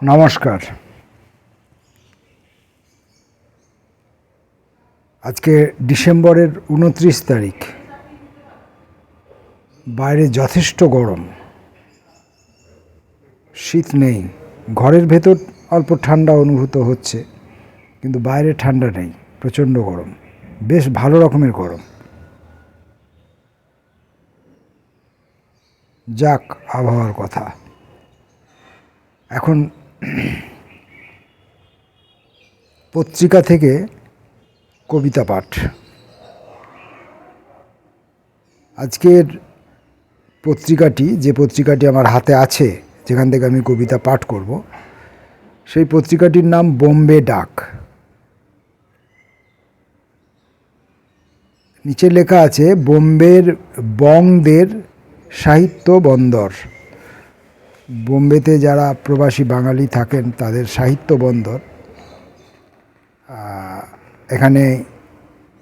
নমস্কার। আজকে ডিসেম্বরের ২৯ তারিখ। বাইরে যথেষ্ট গরম, শীত নেই। ঘরের ভেতর অল্প ঠান্ডা অনুভূত হচ্ছে, কিন্তু বাইরে ঠান্ডা নেই, প্রচণ্ড গরম, বেশ ভালো রকমের গরম। যাক, আবহাওয়ার কথা। এখন পত্রিকা থেকে কবিতা পাঠ। আজকের পত্রিকাটি, যে পত্রিকাটি আমার হাতে আছে, যেখান থেকে আমি কবিতা পাঠ করব, সেই পত্রিকাটির নাম বোম্বে ডাক। নিচে লেখা আছে বোম্বের বংদের সাহিত্য বন্দর। বোম্বেতে যারা প্রবাসী বাঙালি থাকেন তাদের সাহিত্য বন্দর। এখানে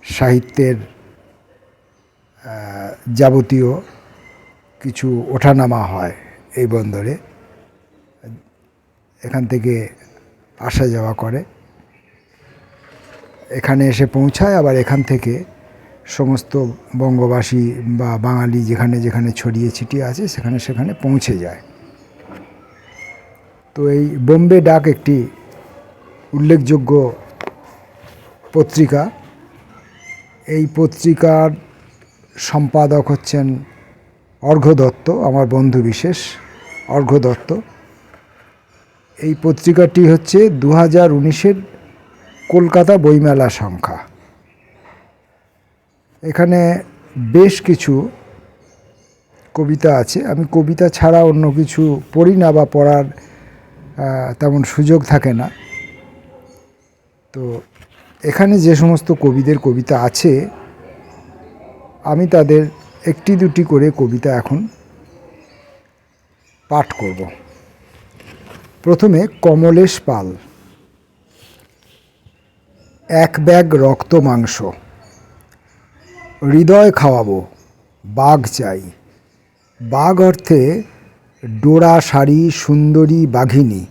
সাহিত্যের যাবতীয় কিছু ওঠানামা হয় এই বন্দরে। এখান থেকে আসা যাওয়া করে, এখানে এসে পৌঁছায়, আবার এখান থেকে সমস্ত বঙ্গবাসী বা বাঙালি যেখানে যেখানে ছড়িয়ে ছিটিয়ে আছে সেখানে সেখানে পৌঁছে যায়। তো এই বোম্বে ডাক একটি উল্লেখযোগ্য পত্রিকা। এই পত্রিকার সম্পাদক হচ্ছেন অর্ঘ্য দত্ত, আমার বন্ধু বিশেষ অর্ঘ্য দত্ত। এই পত্রিকাটি হচ্ছে 2019-এর কলকাতা বইমেলা সংখ্যা। এখানে বেশ কিছু কবিতা আছে। আমি কবিতা ছাড়া অন্য কিছু পড়ি না, বা পড়ার তেমন সুযোগ থাকে না। তো এখানে যে সমস্ত কবিদের কবিতা আছে, আমি তাদের একটি দুটি করে কবিতা এখন পাঠ করব। প্রথমে কমলেশ পাল। এক ব্যাগ রক্ত মাংস, হৃদয় খাওয়াবো, বাঘ চাই। বাঘ অর্থে ডোরা শাড়ি সুন্দরী বাঘিনী,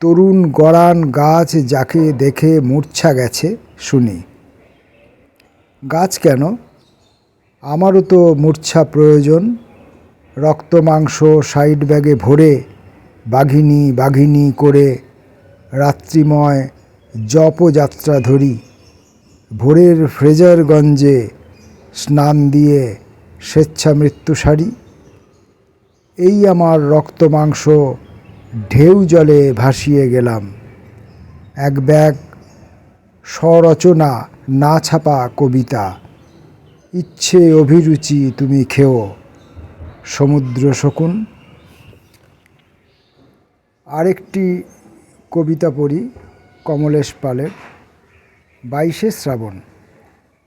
তরুণ গড়ান গাছ যাকে দেখে মূর্ছা গেছে শুনি। গাছ কেন, আমারও তো মূর্ছা প্রয়োজন। রক্ত মাংস সাইড ব্যাগে ভরে বাঘিনী বাঘিনী করে রাত্রিময় জপযাত্রা ধরি। ভোরের ফ্রেজারগঞ্জে স্নান দিয়ে স্বেচ্ছা মৃত্যু সারি। এই আমার রক্ত মাংস ঢেউ জলে ভাসিয়ে গেলাম। এক ব্যাগ স্বরচনা না ছাপা কবিতা, ইচ্ছে অভিরুচি তুমি খেও সমুদ্র শকুন। আরেকটি কবিতা পড়ি কমলেশ পালের। 22শে শ্রাবণ।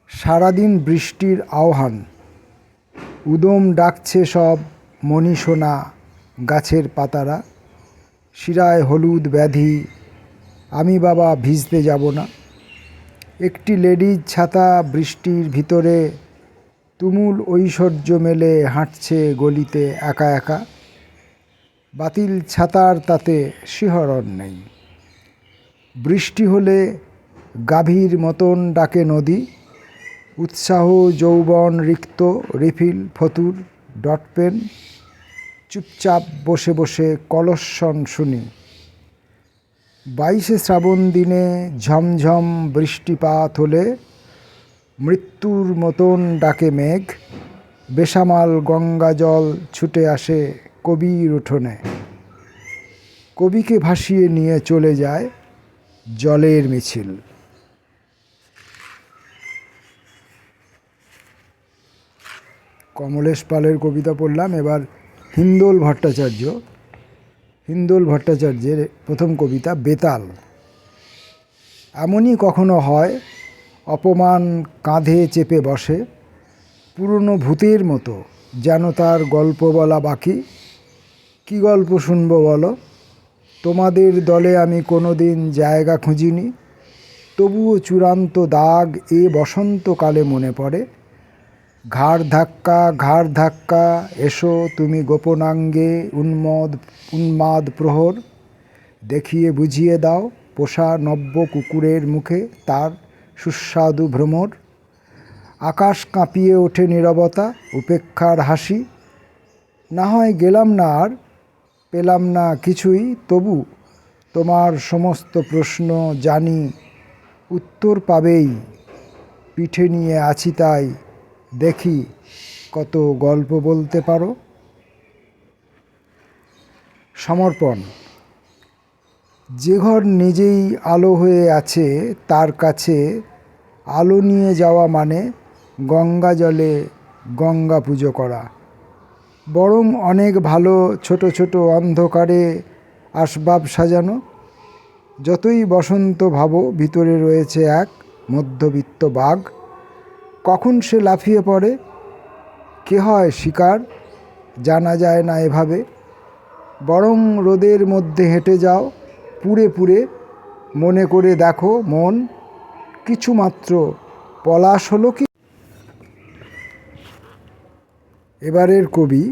সারাদিন বৃষ্টির আহ্বান, উদম ডাকছে সব মনীষোনা গাছের পাতারা। শিরায় হলুদ ব্যাধি, আমি বাবা ভিজতে যাব না। একটি লেডিজ ছাতা বৃষ্টির ভিতরে তুমুল ঐশ্বর্য মেলে হাঁটছে গলিতে একা একা। বাতিল ছাতার তাতে শিহরণ নেই। বৃষ্টি হলে গাভীর মতন ডাকে নদী। উৎসাহ যৌবন রিক্ত, রিফিল ফতুর ডট পেন। চুপচাপ বসে বসে কলস্বন শুনি। 22শে শ্রাবণ দিনে ঝমঝম বৃষ্টিপাত হলে মৃত্যুর মতন ডাকে মেঘ। বেসামাল গঙ্গা জল ছুটে আসে কবির উঠোনে। কবিকে ভাসিয়ে নিয়ে চলে যায় জলের মিছিল। কমলেশ পালের কবিতা পড়লাম। এবার হিন্দোল ভট্টাচার্যের প্রথম কবিতা বেতাল। এমনই কখনো হয়, অপমান কাঁধে চেপে বসে, পুরনো ভূতের মতো যেন তার গল্প বলা বাকি। কি গল্প শুনবো বলো, তোমাদের দলে আমি কোনো দিন জায়গা খুঁজিনি। তবুও চূড়ান্ত দাগ এ বসন্তকালে মনে পড়ে। ঘাড় ধাক্কা, এসো তুমি গোপনাঙ্গে উন্মাদ প্রহর। দেখিয়ে বুঝিয়ে দাও পোষা নব্য কুকুরের মুখে তার সুস্বাদু ভ্রমর। আকাশ কাঁপিয়ে ওঠে নীরবতা, উপেক্ষার হাসি। না হয় গেলাম না আর, পেলাম না কিছুই, তবু তোমার সমস্ত প্রশ্ন জানি উত্তর পাবেই। পিঠে নিয়ে আছি তাই, দেখি কত গল্প বলতে পারো। সমর্পণ। যে ঘর নিজেই আলো হয়ে আছে তার কাছে আলো নিয়ে যাওয়া মানে গঙ্গা জলে গঙ্গা পুজো করা। বরং অনেক ভালো ছোট ছোট অন্ধকারে আসবাব সাজানো। যতই বসন্ত ভাবো, ভিতরে রয়েছে এক মধ্যবিত্ত বাঘ। কখন সে লাফিয়ে পড়ে, কে হয় শিকার, জানা যায় না এভাবে। বরং রোদের মধ্যে হেঁটে যাও পুড়ে পুড়ে, মনে করে দেখো মন কিছুমাত্র পলাশ হলো কি। এবারের কবি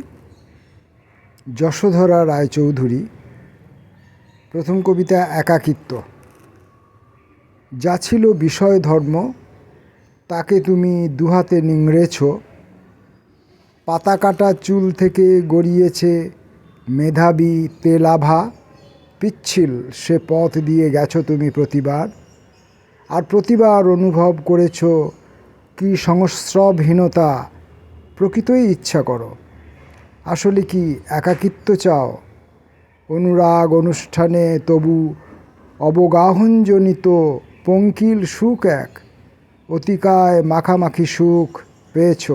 যশোধরা রায়চৌধুরী। প্রথম কবিতা একাকিত্ব। যা ছিল বিষয় ধর্ম তাকে তুমি দুহাতে নিংড়েছ। পাতা কাটা চুল থেকে গড়িয়েছে মেধাবী তেলাভা। পিচ্ছিল সে পথ দিয়ে গেছো তুমি প্রতিবার, আর প্রতিবার অনুভব করেছ কি সংস্রবহীনতা। প্রকৃতই ইচ্ছা করো, আসলে কি একাকিত্ব চাও? অনুরাগ অনুষ্ঠানে তবু অবগাহনজনিত পঙ্কিল সুখ এক, অতিকায় মাখামাখি সুখ পেয়েছ।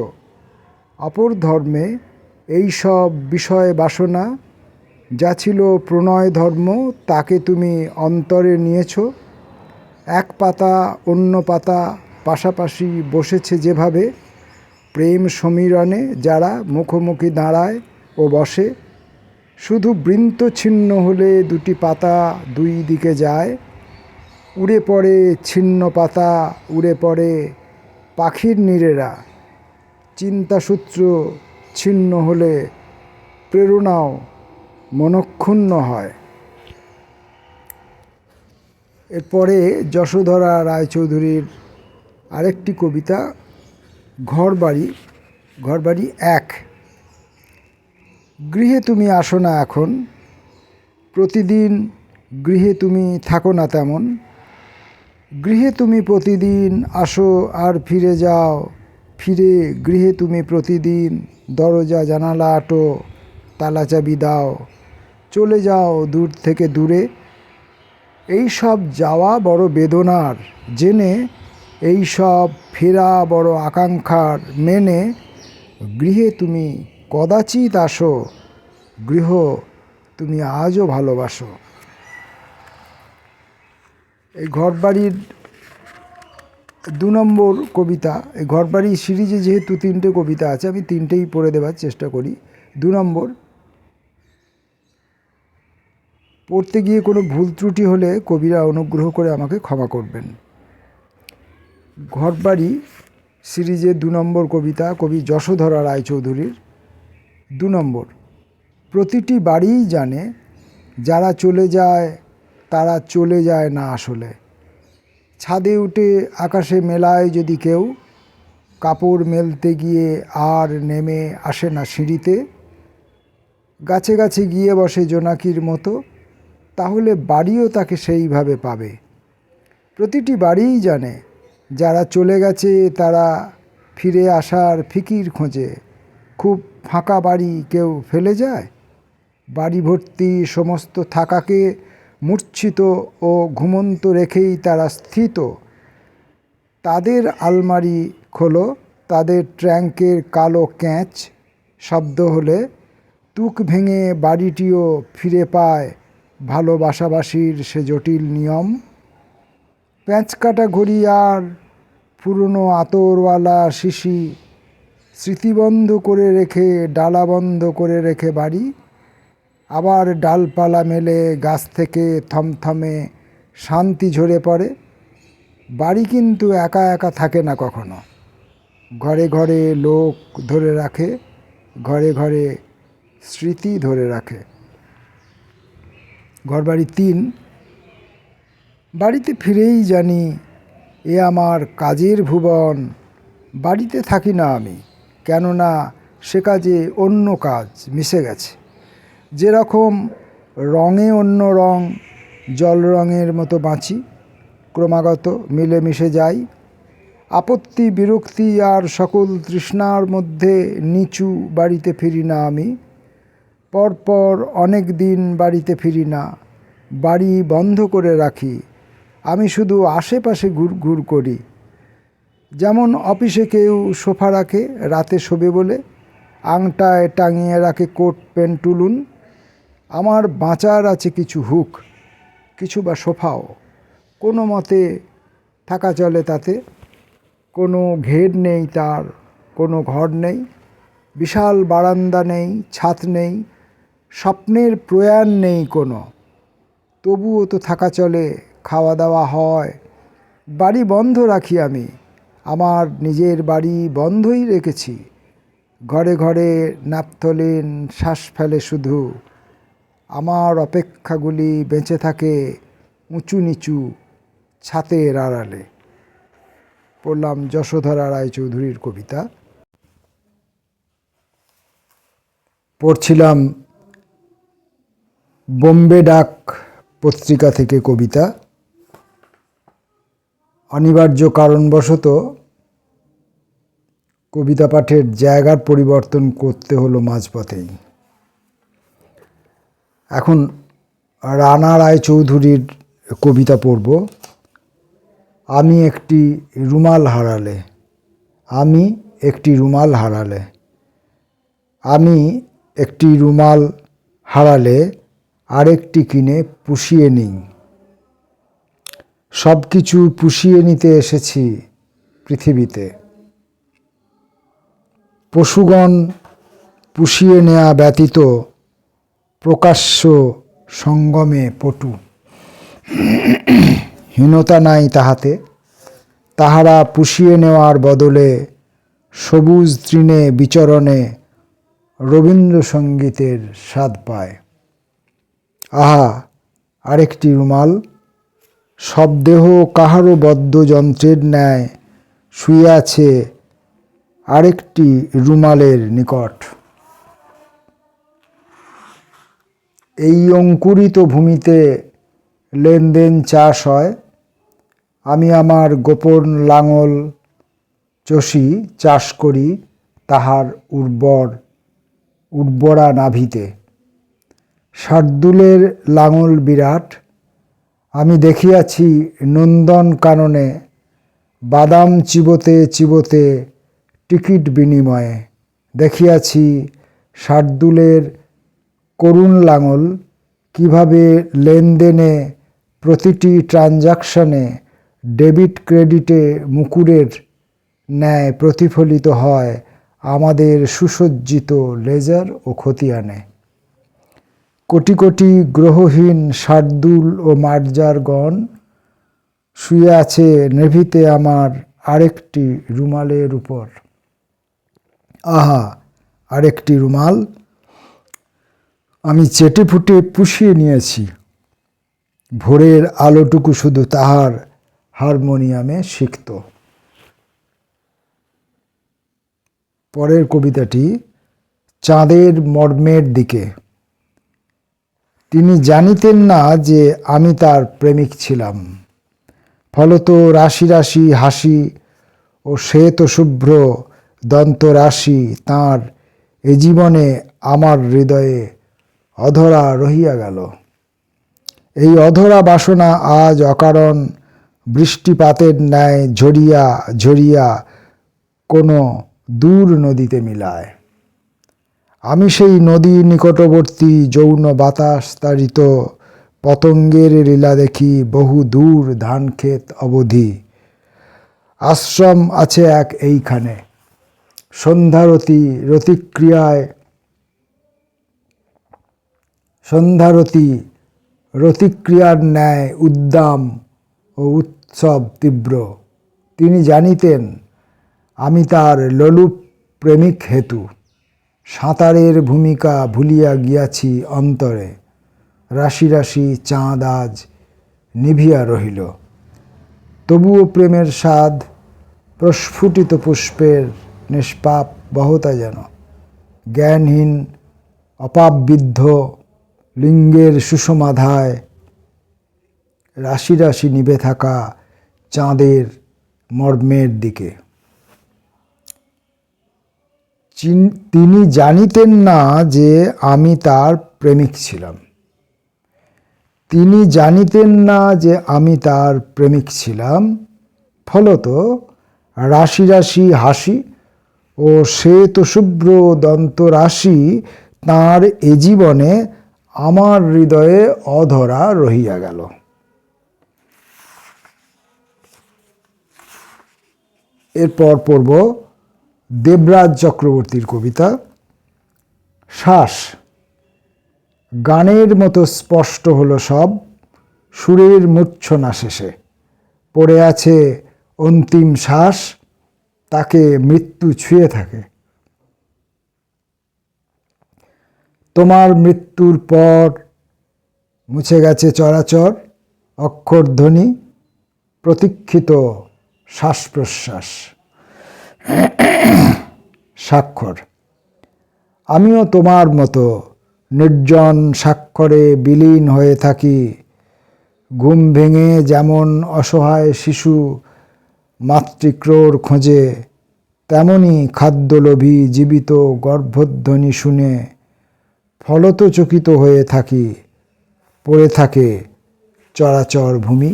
অপর ধর্মে এই সব বিষয় বাসনা, যা ছিল প্রণয় ধর্ম তাকে তুমি অন্তরে নিয়েছ। এক পাতা অন্য পাতা পাশাপাশি বসেছে যেভাবে, প্রেম সমীরণে যারা মুখোমুখি দাঁড়ায় ও বসে। শুধু বৃন্ত ছিন্ন হলে দুটি পাতা দুই দিকে যায়। উড়ে পড়ে ছিন্ন পাতা, উড়ে পড়ে পাখির নীড়েরা। চিন্তাসূত্র ছিন্ন হলে প্রেরণাও মনক্ষুণ্ণ হয়। এরপরে যশোধরা রায়চৌধুরীর আরেকটি কবিতা ঘরবাড়ি। ঘরবাড়ি এক। গৃহে তুমি আসো না এখন, প্রতিদিন গৃহে তুমি থাকো না তেমন। গৃহে তুমি প্রতিদিন আসো আর ফিরে যাও, ফিরে গৃহে তুমি প্রতিদিন দরজা জানালা আটো, তালা চাবি দাও, চলে যাও দূর থেকে দূরে। এই সব যাওয়া বড় বেদনার জেনে, এই সব ফেরা বড় আকাঙ্ক্ষার মেনে। গৃহে তুমি কদাচিৎ আসো, গৃহ তুমি আজও ভালোবাসো। এই ঘরবাড়ির 2 নম্বর কবিতা। এই ঘরবাড়ি সিরিজে যেহেতু 3টে কবিতা আছে, আমি 3টেই পড়ে দেওয়ার চেষ্টা করি। 2 নম্বর। পড়তে গিয়ে কোনো ভুল ত্রুটি হলে কবিরা অনুগ্রহ করে আমাকে ক্ষমা করবেন। ঘরবাড়ি সিরিজের 2 নম্বর কবিতা কবি যশোধরা রায়চৌধুরীর। 2 নম্বর। প্রতিটি বাড়িই জানে যারা চলে যায় তারা চলে যায় না আসলে। ছাদে উঠে আকাশে মেলায় যদি কেউ, কাপড় মেলতে গিয়ে আর নেমে আসে না সিঁড়িতে। গাছে গাছে গিয়ে বসে জোনাকির মতো, তাহলে বাড়িও তাকে সেইভাবে পাবে। প্রতিটি বাড়িই জানে যারা চলে গেছে তারা ফিরে আসার ফিকির খোঁজে। খুব ফাঁকা বাড়ি কেউ ফেলে যায়? বাড়ি ভর্তি সমস্ত থাকাকে মূর্ছিত ও ঘুমন্ত রেখেই তারা স্থিত। তাদের আলমারি খোলো, তাদের ট্র্যাঙ্কের কালো ক্যাঁচ শব্দ হলে তুক ভেঙে বাড়িটিও ফিরে পায় ভালোবাসাবাসির সে জটিল নিয়ম। প্যাঁচকাটা ঘড়ি আর পুরনো আতরওয়ালা শিশি স্মৃতিবন্ধ করে রেখে, ডালা বন্ধ করে রেখে বাড়ি। আবার ডালপালা মেলে গাছ থেকে থমথমে শান্তি ঝরে পড়ে। বাড়ি কিন্তু একা একা থাকে না কখনো, ঘরে ঘরে লোক ধরে রাখে, ঘরে ঘরে স্মৃতি ধরে রাখে। ঘরবাড়ি ৩। বাড়িতে ফিরেই জানি এ আমার কাজের ভুবন। বাড়িতে থাকি না আমি, কেননা সে কাজে অন্য কাজ মিশে গেছে। যেরকম রঙে অন্য রং, জল রঙের মতো বাঁচি, ক্রমাগত মিলেমিশে যাই। আপত্তি, বিরক্তি আর সকল তৃষ্ণার মধ্যে নিচু বাড়িতে ফিরি না আমি। পরপর অনেক দিন বাড়িতে ফিরি না, বাড়ি বন্ধ করে রাখি। আমি শুধু আশেপাশে ঘুরঘুর করি। যেমন অফিসে কেউ সোফা রাখে রাতে শোবে বলে, আংটায় টাঙিয়ে রাখে কোট পেন্টুলুন। আমার বাঁচার আছে কিছু হুক, কিছু বা সোফাও। কোনো মতে থাকা চলে তাতে। কোনো ঘের নেই তার, কোনো ঘর নেই, বিশাল বারান্দা নেই, ছাদ নেই, স্বপ্নের প্রয়াণ নেই কোনো। তবুও তো থাকা চলে, খাওয়া দাওয়া হয়। বাড়ি বন্ধ রাখি আমি, আমার নিজের বাড়ি বন্ধই রেখেছি। ঘরে ঘরে ন্যাপথলিন শ্বাস ফেলে শুধু। আমার অপেক্ষাগুলি বেঁচে থাকে উঁচু নিচু ছাতের আড়ালে। পড়লাম যশোধরা রায়চৌধুরীর কবিতা। পড়ছিলাম বোম্বে ডাক পত্রিকা থেকে কবিতা। অনিবার্য কারণবশত কবিতা পাঠের জায়গার পরিবর্তন করতে হলো মাঝপথেই। এখন রানা রায়চৌধুরীর কবিতা পড়ব। আমি একটি রুমাল হারালে। আমি একটি রুমাল হারালে। আমি একটি রুমাল হারালে আরেকটি কিনে পুষিয়ে নিই। সব কিছু পুষিয়ে নিতে এসেছি পৃথিবীতে। পশুগণ পুষিয়ে নেয়া ব্যতীত প্রকাশ্য সঙ্গমে পটু। হীনতা নাই তাহাতে। তাহারা পুষিয়ে নেওয়ার বদলে সবুজ তৃণে বিচরণে রবীন্দ্রসঙ্গীতের স্বাদ পায়। আহা, আরেকটি রুমাল। সব দেহ কাহারও বদ্ধযন্ত্রের ন্যায় শুয়ে আছে আরেকটি রুমালের নিকট। এই অঙ্কুরিত ভূমিতে লেনদেন চাষ হয়। আমি আমার গোপন লাঙল চষি চাষ করি তাহার উর্বরা নাভিতে। শার্দুলের লাঙল বিরাট। আমি দেখিয়াছি নন্দন কাননে বাদাম চিবোতে চিবোতে টিকিট বিনিময়ে। দেখিয়াছি শার্দুলের করুণ লাঙল কিভাবে লেনদেনে প্রতিটি ট্রানজাকশনে ডেবিট ক্রেডিটে মুকুরের ন্যায় প্রতিফলিত হয় আমাদের সুসজ্জিত লেজার ও খতিয়ানে। কোটি কোটি গ্রহহীন শার্দুল ও মার্জারগণ শুয়ে আছে নেভিতে আমার আরেকটি রুমালের উপর। আহা, আরেকটি রুমাল। আমি চেটে ফুটে পুষিয়ে নিয়েছি। ভোরের আলোটুকু শুধু তাহার হারমোনিয়ামে সিক্ত। পরের কবিতাটি চাঁদের মর্মের দিকে। তিনি জানিতেন না যে আমি তার প্রেমিক ছিলাম। ফলত রাশি রাশি হাসি ও শ্বেত শুভ্র দন্তরাশি তাঁর এ জীবনে আমার হৃদয়ে অধরা রহিয়া গেল। এই অধরা বাসনা আজ অকারণ বৃষ্টিপাতের ন্যায় ঝরিয়া ঝরিয়া কোনো দূর নদীতে মিলায়। আমি সেই নদী নিকটবর্তী যৌন বাতাস তাড়িত পতঙ্গের লীলা দেখি বহু দূর ধানক্ষেত অবধি। আশ্রম আছে এক এইখানে। সন্ধ্যারতি রতিক্রিয়ার ন্যায় উদ্দাম ও উৎসব তীব্র। তিনি জানিতেন আমি তার লোলুপ প্রেমিক হেতু সাঁতারের ভূমিকা ভুলিয়া গিয়াছি অন্তরে। রাশি রাশি চাঁদ আজ নিভিয়া রহিল। তবুও প্রেমের স্বাদ প্রস্ফুটিত পুষ্পের নিষ্পাপ বহতা যেন। জ্ঞানহীন অপাববিদ্ধ লিঙ্গের সুষমাধায় রাশি রাশি নিভে থাকা চাঁদের মর্মের দিকে। তিনি জানিতেন না যে আমি তার প্রেমিক ছিলাম। তিনি জানিতেন না যে আমি তার প্রেমিক ছিলাম। ফলত রাশি রাশি হাসি ও শ্বেত শুভ্র দন্তরাশি তাঁর এ জীবনে আমার হৃদয়ে অধরা রহিয়া গেল। এরপর পড়ব দেবরাজ চক্রবর্তীর কবিতা শ্বাস। গানের মতো স্পষ্ট হলো সব, সুরের মূর্ছনা শেষে। পড়ে আছে অন্তিম শ্বাস, তাকে মৃত্যু ছুঁয়ে থাকে। তোমার মৃত্যুর পর মুছে গেছে চরাচর, অক্ষরধ্বনি প্রতীক্ষিত শ্বাস প্রশ্বাস। স্বাক্ষর। আমিও তোমার মতো নির্জন স্বাক্ষরে বিলীন হয়ে থাকি। ঘুম ভেঙে যেমন অসহায় শিশু মাতৃক্রোর খোঁজে, তেমনি খাদ্যলোভী জীবিত গর্ভধ্বনি শুনে ফলতচকিত হয়ে থাকি। পড়ে থাকে চরাচর ভূমি।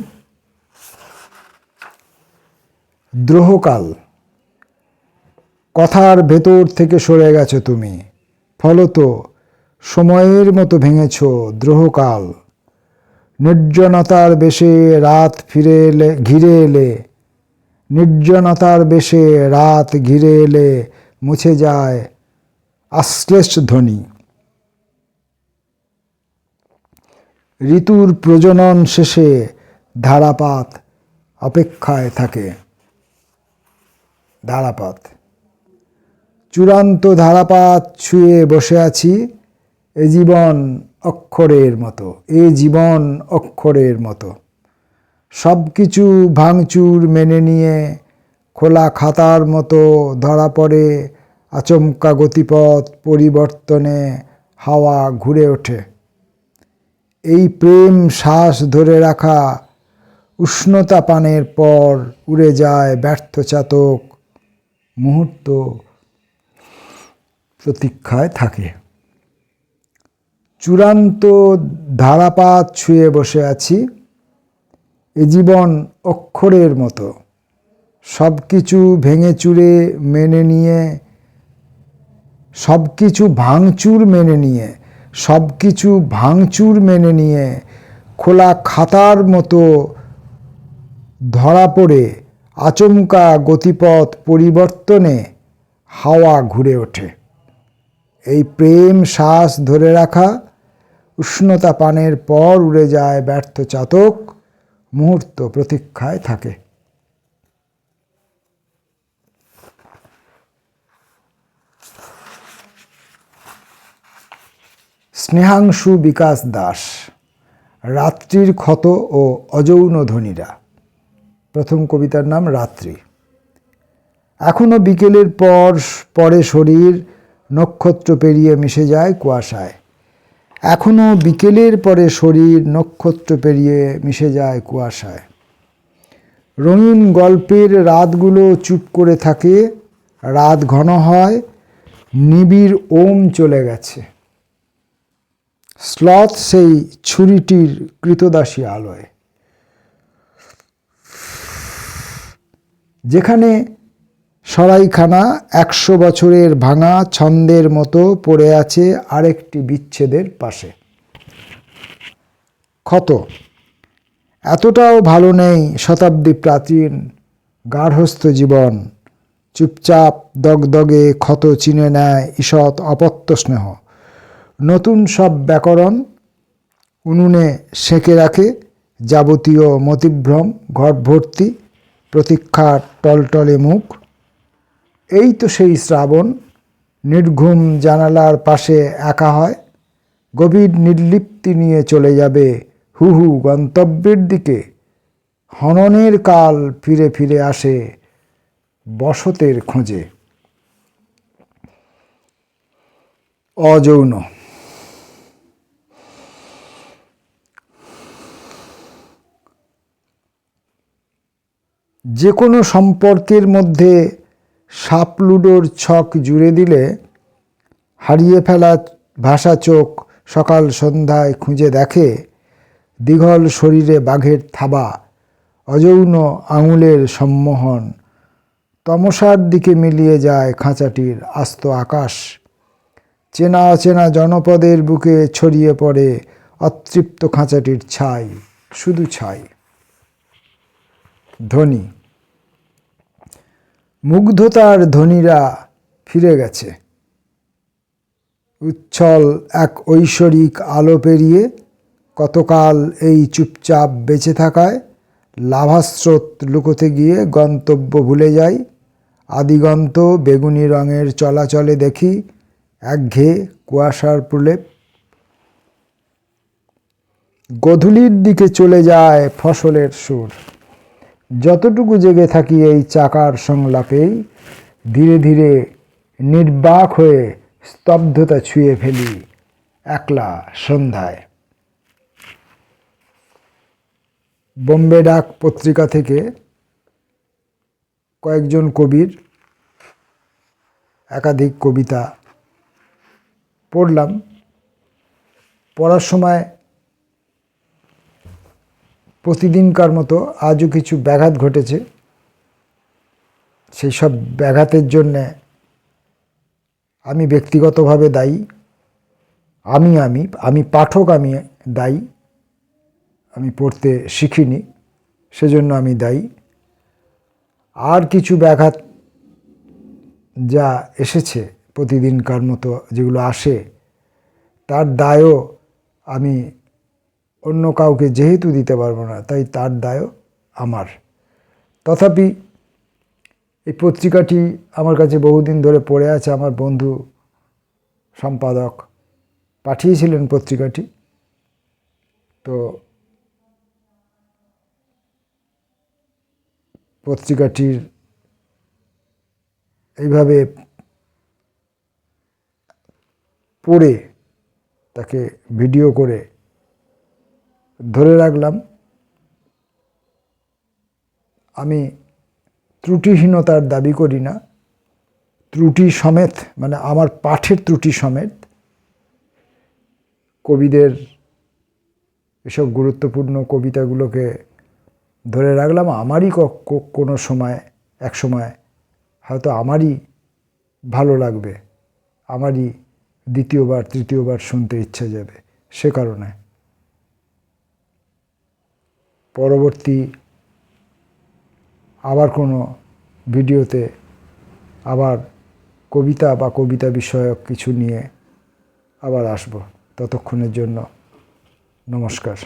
দ্রোহকাল। কথার ভেতর থেকে সরে গেছো তুমি, ফলত সময়ের মতো ভেঙেছ দ্রোহকাল। নির্জনতার বেশে রাত ঘিরে এলে, নির্জনতার বেশে রাত ঘিরে এলে মুছে যায় আশ্লেষ ধ্বনি। ঋতুর প্রজনন শেষে ধারাপাত অপেক্ষায় থাকে। ধারাপাত। চূড়ান্ত ধারাপাত ছুঁয়ে বসে আছি, এ জীবন অক্ষরের মতো, এ জীবন অক্ষরের মতো। সব কিছু ভাঙচুর মেনে নিয়ে খোলা খাতার মতো ধরা পড়ে আচমকা গতিপথ পরিবর্তনে হাওয়া ঘুরে ওঠে। এই প্রেম শ্বাস ধরে রাখা উষ্ণতা পানের পর উড়ে যায় ব্যর্থ চাতক, মুহূর্ত প্রতীক্ষায় থাকে। চূড়ান্ত ধারাপাত ছুঁয়ে বসে আছি, এ জীবন অক্ষরের মতো। সব কিছু ভেঙে চুরে মেনে নিয়ে, সব কিছু ভাঙচুর মেনে নিয়ে, সব কিছু ভাঙচুর মেনে নিয়ে খোলা খাতার মতো ধরা পড়ে আচমকা গতিপথ পরিবর্তনে হাওয়া ঘুরে ওঠে। এই প্রেম শ্বাস ধরে রাখা উষ্ণতা পানের পর উড়ে যায় ব্যর্থ চাতক, মুহূর্ত প্রতীক্ষায় থাকে। স্নেহাংশু বিকাশ দাস। রাত্রির ক্ষত ও অযৌন ধ্বনিরা। প্রথম কবিতার নাম রাত্রি। এখনো বিকেলের পরে শরীর নক্ষত্র পেরিয়ে মিশে যায় কুয়াশায়। এখনো বিকেলের পরে শরীর নক্ষত্র পেরিয়ে মিশে যায় কুয়াশায়। রঙিন গল্পের রাতগুলো চুপ করে থাকে, রাত ঘন হয়, নিবিড় ওম চলে গেছে। স্লথ সেই ছুরিটির কৃতদাসী আলোয়। যেখানে সরাইখানা 100 বছরের ভাঙা ছন্দের মতো পড়ে আছে আরেকটি বিচ্ছেদের পাশে। ক্ষত। এতটাও ভালো নেই শতাব্দী প্রাচীন গার্হস্থ্য জীবন। চুপচাপ দগদগে ক্ষত চিনে নেয় ঈষৎ অপত্য স্নেহ। নতুন সব ব্যাকরণ উনুনে সেঁকে রাখে যাবতীয় মতিভ্রম। ঘর ভর্তি প্রতীক্ষার টলটলে মুখ। এই তো সেই শ্রাবণ, নির্ঘুম জানালার পাশে একা হয়, গভীর নির্লিপ্তি নিয়ে চলে যাবে হু হু গন্তব্যের দিকে। হননের কাল ফিরে ফিরে আসে বসতের খোঁজে। অযৌন। যে কোনো সম্পর্কের মধ্যে সাপ লুডোর ছক জুড়ে দিলে হারিয়ে ফেলা ভাষা চোখ সকাল সন্ধ্যায় খুঁজে দেখে দীঘল শরীরে বাঘের থাবা, অযৌন আঙুলের সম্মোহন। তমসার দিকে মিলিয়ে যায় খাঁচাটির আস্ত আকাশ। চেনা অচেনা জনপদের বুকে ছড়িয়ে পড়ে অতৃপ্ত খাঁচাটির ছাই, শুধু ছাই। ধ্বনি। মুগ্ধতার ধ্বনিরা ফিরে গেছে। উচ্ছল এক ঐশ্বরিক আলো পেরিয়ে কতকাল এই চুপচাপ বেঁচে থাকায় লাভাস্রোত লুকোতে গিয়ে গন্তব্য ভুলে যাই। আদিগন্ত বেগুনি রঙের চলাচলে দেখি একঘেয়ে কুয়াশার প্রলেপ। গধূলির দিকে চলে যায় ফসলের সুর। যতটুকু জেগে থাকি এই চাকার সংলাপেই ধীরে ধীরে নির্বাক হয়ে স্তব্ধতা ছুঁয়ে ফেলি একলা সন্ধ্যায়। বোম্বে ডাক পত্রিকা থেকে কয়েকজন কবির একাধিক কবিতা পড়লাম। পড়ার সময় প্রতিদিনকার মতো আজও কিছু ব্যাঘাত ঘটেছে। সেই সব ব্যাঘাতের জন্যে আমি ব্যক্তিগতভাবে দায়ী। আমি পাঠক, আমি দায়ী। আমি পড়তে শিখিনি, সেজন্য আমি দায়ী। আর কিছু ব্যাঘাত যা এসেছে প্রতিদিনকার মতো যেগুলো আসে, তার দায়ও আমি অন্য কাউকে যেহেতু দিতে পারবো না, তাই তার দায়ও আমার। তথাপি এই পত্রিকাটি আমার কাছে বহুদিন ধরে পড়ে আছে। আমার বন্ধু সম্পাদক পাঠিয়েছিলেন পত্রিকাটি। তো পত্রিকাটির এইভাবে পড়ে তাকে ভিডিও করে ধরে রাখলাম। আমি ত্রুটিহীনতার দাবি করি না, ত্রুটি সমেত, মানে আমার পাঠের ত্রুটি সমেত কবিদের এসব গুরুত্বপূর্ণ কবিতাগুলোকে ধরে রাখলাম। আমারই কোনো সময় এক সময় হয়তো আমারই ভালো লাগবে, আমারই দ্বিতীয়বার তৃতীয়বার শুনতে ইচ্ছে যাবে। সে কারণে পরবর্তী আবার কোনো ভিডিওতে আবার কবিতা বা কবিতা বিষয়ক কিছু নিয়ে আবার আসব। ততক্ষণের জন্য নমস্কার।